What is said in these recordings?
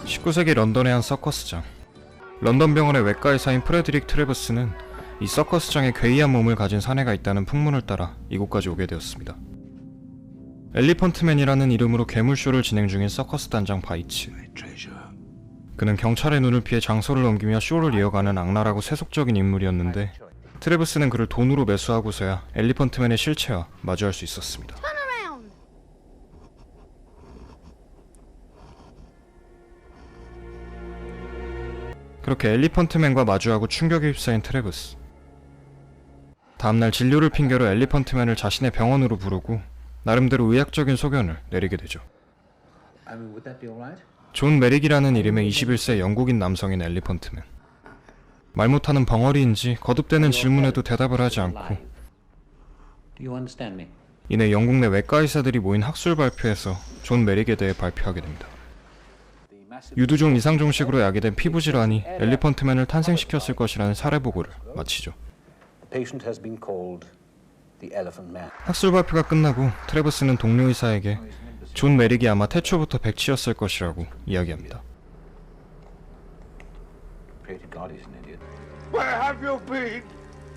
19세기 런던의 한 서커스장. 런던 병원의 외과의사인 프레드릭 트래버스는 이 서커스장에 괴이한 몸을 가진 사내가 있다는 풍문을 따라 이곳까지 오게 되었습니다. 엘리펀트맨이라는 이름으로 괴물쇼를 진행 중인 서커스 단장 바이츠. 그는 경찰의 눈을 피해 장소를 옮기며 쇼를 이어가는 악랄하고 세속적인 인물이었는데 트래버스는 그를 돈으로 매수하고서야 엘리펀트맨의 실체와 마주할 수 있었습니다. 그렇게 엘리펀트맨과 마주하고 충격에 휩싸인 트래버스. 다음날 진료를 핑계로 엘리펀트맨을 자신의 병원으로 부르고 나름대로 의학적인 소견을 내리게 되죠. 존 메릭이라는 이름의 21세 영국인 남성인 엘리펀트맨. 말 못하는 벙어리인지 거듭되는 질문에도 대답을 하지 않고 이내 영국 내 외과 의사들이 모인 학술 발표에서 존 메릭에 대해 발표하게 됩니다. 유두종 이상종식으로 야기된 피부질환이 엘리펀트맨을 탄생시켰을 것이라는 사례 보고를 마치죠. 학술 발표가 끝나고 트래버스는 동료 의사에게 존 메릭이 아마 태초부터 백치였을 것이라고 이야기합니다.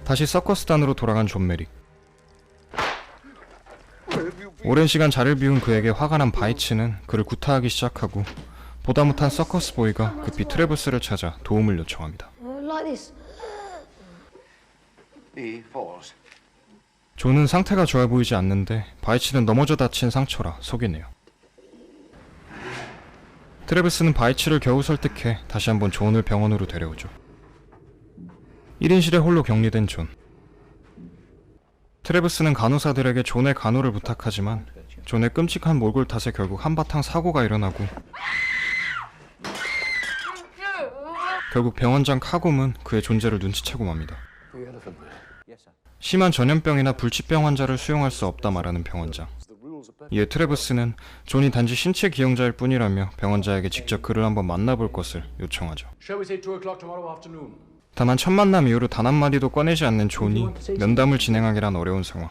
다시 서커스단으로 돌아간 존 메릭. 오랜 시간 자리를 비운 그에게 화가 난 바이츠는 그를 구타하기 시작하고 보다 못한 서커스 보이가 급히 트래버스를 찾아 도움을 요청합니다. 존은 상태가 좋아 보이지 않는데 바이츠는 넘어져 다친 상처라 속이네요. 트래버스는 바이츠를 겨우 설득해 다시 한번 존을 병원으로 데려오죠. 1인실에 홀로 격리된 존. 트래버스는 간호사들에게 존의 간호를 부탁하지만 존의 끔찍한 몰골 탓에 결국 한바탕 사고가 일어나고 결국 병원장 카곰은 그의 존재를 눈치채고 맙니다. 심한 전염병이나 불치병 환자를 수용할 수 없다 말하는 병원장. 이에 트래버스는 존이 단지 신체 기형자일 뿐이라며 병원자에게 직접 그를 한번 만나볼 것을 요청하죠. 다만 첫 만남 이후로 단 한마디도 꺼내지 않는 존이 면담을 진행하기란 어려운 상황.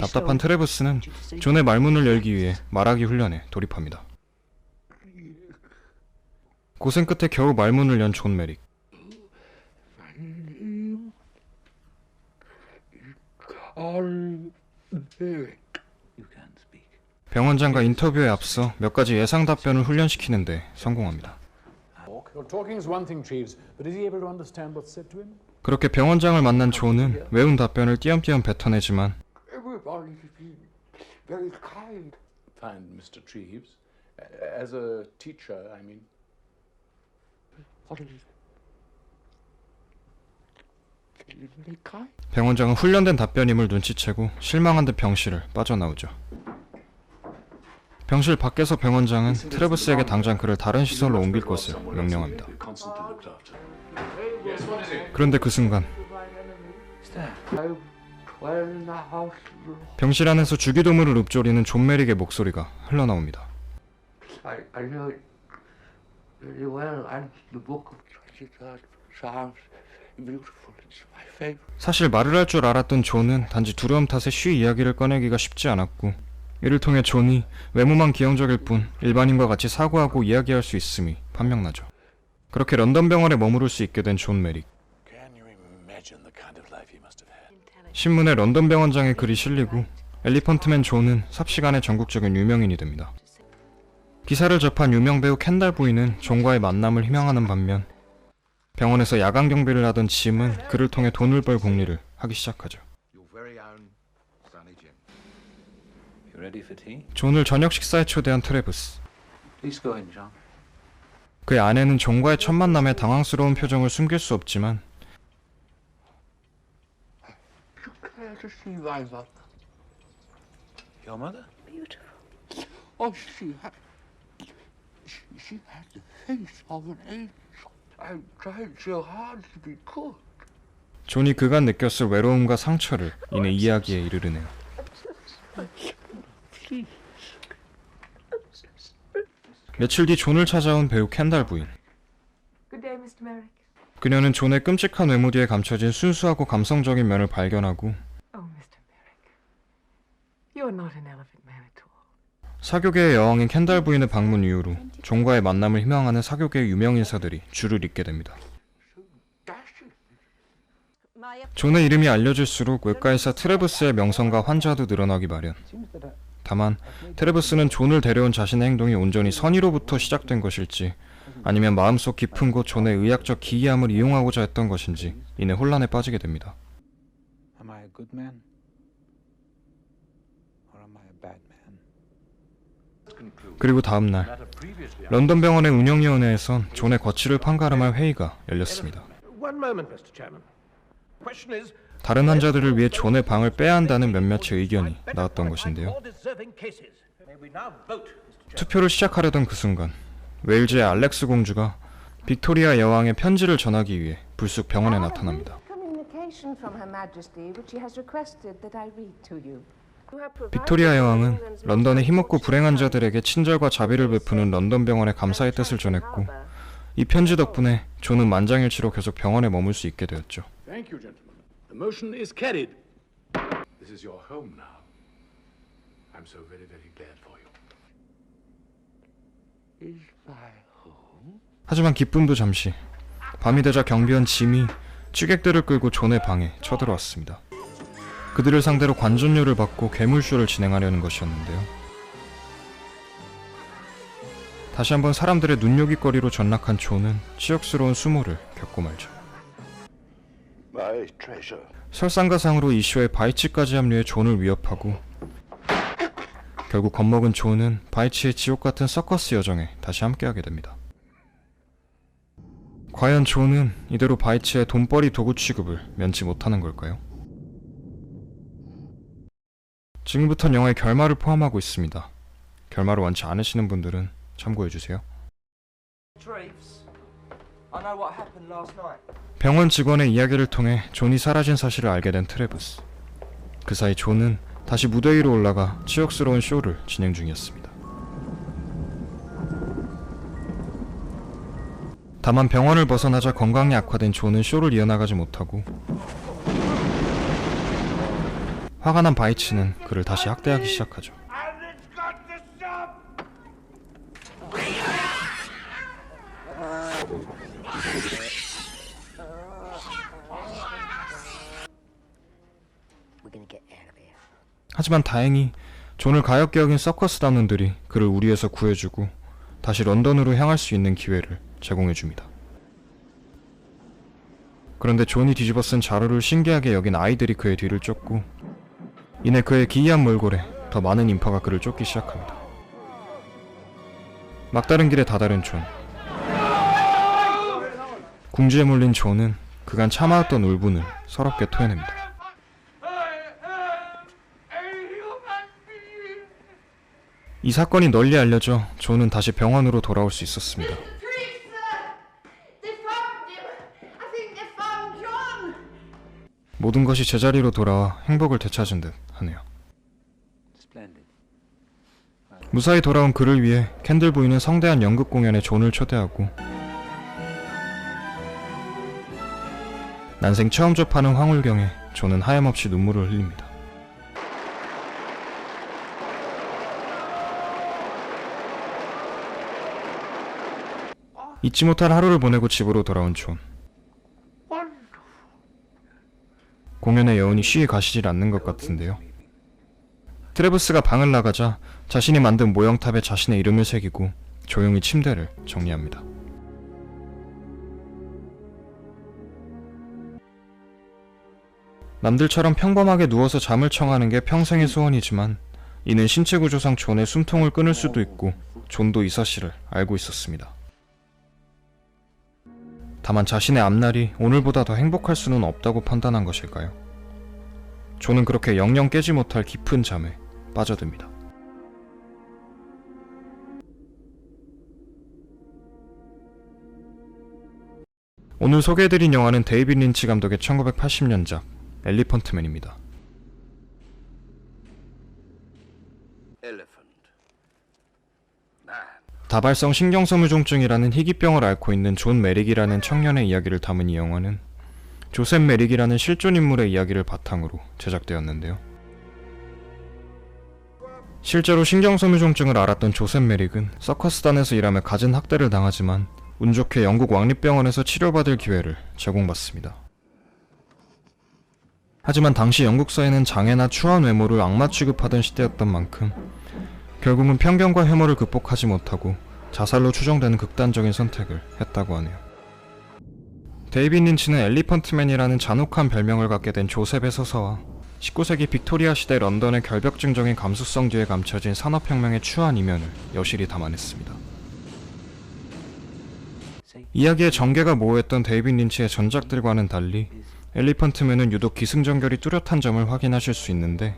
답답한 트래버스는 존의 말문을 열기 위해 말하기 훈련에 돌입합니다. 고생 끝에 겨우 말문을 연 존 메릭. 병원장과 인터뷰에 앞서 몇 가지 예상 답변을 훈련시키는데 성공합니다. 그렇게 병원장을 만난 존은 외운 답변을 띄엄띄엄 뱉어내지만 병원장은 훈련된 답변임을 눈치채고 실망한 듯 병실을 빠져나오죠. 병실 밖에서 병원장은 트래버스에게 당장 그를 다른 시설로 옮길 것을 명령합니다. 그런데 그 순간 병실 안에서 주기도문을 읊조리는 존 메릭의 목소리가 흘러나옵니다. 사실 말을 할 줄 알았던 존은 단지 두려움 탓에 쉬 이야기를 꺼내기가 쉽지 않았고 이를 통해 존이 외모만 기형적일 뿐 일반인과 같이 사고하고 이야기할 수 있음이 판명나죠. 그렇게 런던 병원에 머무를 수 있게 된 존 메릭. 신문에 런던 병원장의 글이 실리고 엘리펀트맨 존은 삽시간에 전국적인 유명인이 됩니다. 기사를 접한 유명 배우 켄달 부인은 존과의 만남을 희망하는 반면 병원에서 야간 경비를 하던 짐은 그를 통해 돈을 벌 공리를 하기 시작하죠. 존을 저녁 식사에 초대한 트래버스. 그의 아내는 존과의 첫 만남에 당황스러운 표정을 숨길 수 없지만 존이 그간 느꼈을 외로움과 상처를 이내 이야기에 이르르네요. 며칠 뒤 존을 찾아온 배우 켄달 부인. 그녀는 존의 끔찍한 외모 뒤에 감춰진 순수하고 감성적인 면을 발견하고 사교계의 여왕인 켄달 부인의 방문 이후로 존과의 만남을 희망하는 사교계 유명 인사들이 줄을 잇게 됩니다. 존의 이름이 알려질수록 외과의사 트레버스의 명성과 환자도 늘어나기 마련. 다만 트레버스는 존을 데려온 자신의 행동이 온전히 선의로부터 시작된 것일지 아니면 마음속 깊은 곳 존의 의학적 기이함을 이용하고자 했던 것인지 이내 혼란에 빠지게 됩니다. Am I a good man? Or am I a bad man? 그리고 다음날 런던 병원의 운영위원회에선 존의 거취를 판가름할 회의가 열렸습니다. 다른 환자들을 위해 존의 방을 빼야 한다는 몇몇의 의견이 나왔던 것인데요. 투표를 시작하려던 그 순간 웨일즈의 알렉스 공주가 빅토리아 여왕의 편지를 전하기 위해 불쑥 병원에 나타납니다. 빅토리아 여왕은 런던의 힘없고 불행한 자들에게 친절과 자비를 베푸는 런던 병원에 감사의 뜻을 전했고 이 편지 덕분에 존은 만장일치로 계속 병원에 머물 수 있게 되었죠. Thank you, gentlemen. The motion is carried. This is your home now. I'm so very, very glad for you. Is my home? 하지만 기쁨도 잠시. 밤이 되자 경비원 짐이 취객들을 끌고 존의 방에 쳐들어왔습니다. 그들을 상대로 관전료를 받고 괴물쇼를 진행하려는 것이었는데요. 다시 한번 사람들의 눈요깃거리로 전락한 존은 치욕스러운 수모를 겪고 말죠. 설상가상으로 이 쇼에 바이치까지 합류해 존을 위협하고 결국 겁먹은 존은 바이치의 지옥같은 서커스 여정에 다시 함께하게 됩니다. 과연 존은 이대로 바이치의 돈벌이 도구 취급을 면치 못하는 걸까요? 지금부턴 영화의 결말을 포함하고 있습니다. 결말을 원치 않으시는 분들은 참고해주세요. 병원 직원의 이야기를 통해 존이 사라진 사실을 알게 된 트래버스. 그 사이 존은 다시 무대 위로 올라가 치욕스러운 쇼를 진행 중이었습니다. 다만 병원을 벗어나자 건강이 악화된 존은 쇼를 이어나가지 못하고 화가 난 바이치는 그를 다시 학대하기 시작하죠. 하지만 다행히 존을 가엾게 여긴 서커스 단원들이 그를 우리에서 구해주고 다시 런던으로 향할 수 있는 기회를 제공해줍니다. 그런데 존이 뒤집어 쓴 자루를 신기하게 여긴 아이들이 그의 뒤를 쫓고 이내 그의 기이한 몰골에 더 많은 인파가 그를 쫓기 시작합니다. 막다른 길에 다다른 존. 궁지에 몰린 존은 그간 참아왔던 울분을 서럽게 토해냅니다. 이 사건이 널리 알려져 존은 다시 병원으로 돌아올 수 있었습니다. 모든 것이 제자리로 돌아와 행복을 되찾은 듯 하네요. 무사히 돌아온 그를 위해 캔들 부인은 성대한 연극 공연에 존을 초대하고 난생 처음 접하는 황홀경에 존은 하염없이 눈물을 흘립니다. 잊지 못할 하루를 보내고 집으로 돌아온 존. 공연의 여운이 쉬이 가시질 않는 것 같은데요. 트래버스가 방을 나가자 자신이 만든 모형탑에 자신의 이름을 새기고 조용히 침대를 정리합니다. 남들처럼 평범하게 누워서 잠을 청하는 게 평생의 소원이지만 이는 신체 구조상 존의 숨통을 끊을 수도 있고 존도 이 사실을 알고 있었습니다. 다만 자신의 앞날이 오늘보다 더 행복할 수는 없다고 판단한 것일까요? 존은 그렇게 영영 깨지 못할 깊은 잠에 빠져듭니다. 오늘 소개해드린 영화는 데이빗 린치 감독의 1980년작 엘리펀트맨입니다. 다발성 신경소모종증이라는 희귀병을 앓고 있는 존 메릭이라는 청년의 이야기를 담은 이 영화는 조셉 메릭이라는 실존 인물의 이야기를 바탕으로 제작되었는데요. 실제로 신경소묘종증을 앓았던 조셉 메릭은 서커스단에서 일하며 갖은 학대를 당하지만 운 좋게 영국 왕립병원에서 치료받을 기회를 제공받습니다. 하지만 당시 영국사회는 장애나 추한 외모를 악마 취급하던 시대였던 만큼 결국은 편견과 혐오를 극복하지 못하고 자살로 추정되는 극단적인 선택을 했다고 하네요. 데이빗 린치는 엘리펀트맨이라는 잔혹한 별명을 갖게 된 조셉의 서사와 19세기 빅토리아 시대 런던의 결벽증적인 감수성 뒤에 감춰진 산업혁명의 추한 이면을 여실히 담아냈습니다. 이야기의 전개가 모호했던 데이빗 린치의 전작들과는 달리 엘리펀트맨은 유독 기승전결이 뚜렷한 점을 확인하실 수 있는데,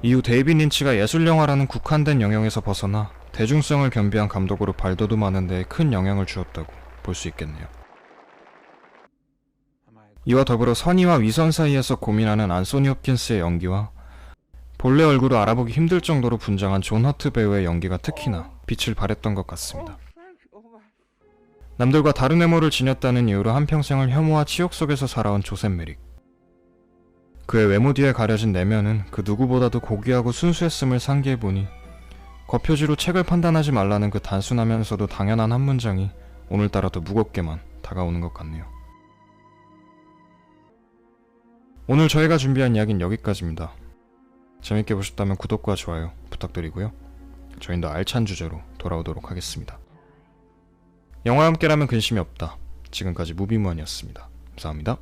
이후 데이빗 린치가 예술영화라는 국한된 영역에서 벗어나 대중성을 겸비한 감독으로 발돋움하는 데에 큰 영향을 주었다고 볼 수 있겠네요. 이와 더불어 선의와 위선 사이에서 고민하는 안소니 홉킨스의 연기와 본래 얼굴을 알아보기 힘들 정도로 분장한 존 허트 배우의 연기가 특히나 빛을 발했던 것 같습니다. 남들과 다른 외모를 지녔다는 이유로 한평생을 혐오와 치욕 속에서 살아온 조셉 메릭. 그의 외모 뒤에 가려진 내면은 그 누구보다도 고귀하고 순수했음을 상기해보니 겉표지로 책을 판단하지 말라는 그 단순하면서도 당연한 한 문장이 오늘따라 더 무겁게만 다가오는 것 같네요. 오늘 저희가 준비한 이야기는 여기까지입니다. 재밌게 보셨다면 구독과 좋아요 부탁드리고요. 저희는 더 알찬 주제로 돌아오도록 하겠습니다. 영화와 함께라면 근심이 없다. 지금까지 무비무한이었습니다. 감사합니다.